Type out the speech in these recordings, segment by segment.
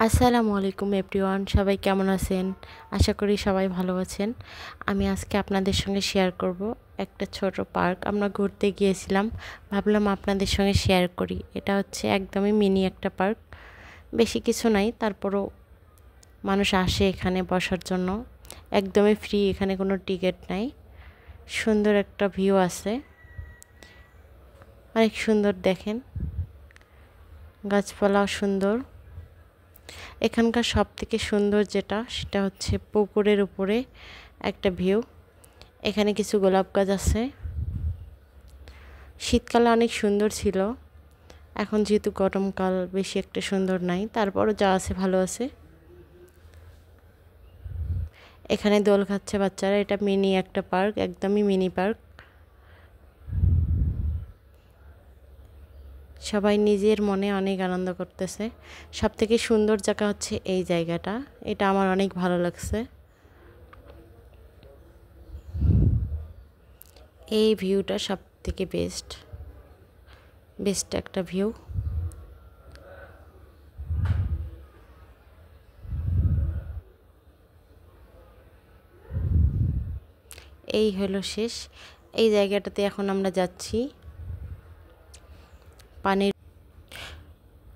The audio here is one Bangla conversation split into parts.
আসসালামু আলাইকুম এভরিওয়ান, সবাই কেমন আছেন? আশা করি সবাই ভালো আছেন। আমি আজকে আপনাদের সঙ্গে শেয়ার করব একটা ছোট পার্ক। আমরা ঘুরতে গিয়েছিলাম, ভাবলাম আপনাদের সঙ্গে শেয়ার করি। এটা হচ্ছে একদমই মিনি একটা পার্ক, বেশি কিছু নাই, তারপরও মানুষ আসে এখানে বসার জন্য। একদমই ফ্রি, এখানে কোনো টিকিট নাই। সুন্দর একটা ভিউ আছে, অনেক সুন্দর, দেখেন গাছপালাও সুন্দর। এখানকার সবথেকে সুন্দর যেটা, সেটা হচ্ছে পুকুরের উপরে একটা ভিউ। এখানে কিছু গোলাপ গাছ আছে। শীতকালে অনেক সুন্দর ছিল, এখন যেহেতু গরমকাল বেশি একটা সুন্দর নাই, তারপরও যা আছে ভালো আছে। এখানে দোল খাচ্ছে বাচ্চারা। এটা মিনি একটা পার্ক, একদমই মিনি পার্ক। সবাই নিজের মনে অনেক আনন্দ করতেছে। সবথেকে সুন্দর জায়গা হচ্ছে এই জায়গাটা, এটা আমার অনেক ভালো লাগছে। এই ভিউটা সব থেকে বেস্ট একটা ভিউ। এই হলো শেষ। এই জায়গাটাতে এখন আমরা যাচ্ছি।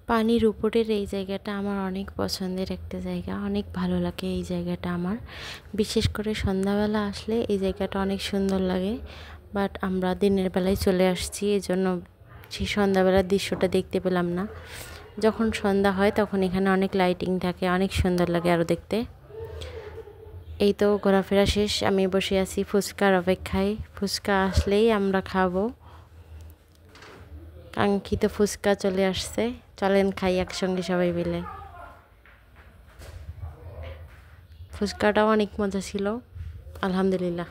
পানির উপরের এই জায়গাটা আমার অনেক পছন্দের একটা জায়গা, অনেক ভালো লাগে এই জায়গাটা আমার। বিশেষ করে সন্ধ্যাবেলা আসলে এই জায়গাটা অনেক সুন্দর লাগে। বাট আমরা দিনের বেলায় চলে আসছি, এজন্য সেই সন্ধ্যাবেলার দৃশ্যটা দেখতে পেলাম না। যখন সন্ধ্যা হয় তখন এখানে অনেক লাইটিং থাকে, অনেক সুন্দর লাগে আরও দেখতে। এই তো ঘোরাফেরা শেষ, আমি বসে আছি ফুচকার অপেক্ষায়। ফুচকা আসলেই আমরা খাবো। কাঙ্ক্ষিত ফুচকা চলে আসছে, চলেন খাই একসঙ্গে সবাই মিলে। ফুচকাটাও অনেক মজা ছিল, আলহামদুলিল্লাহ।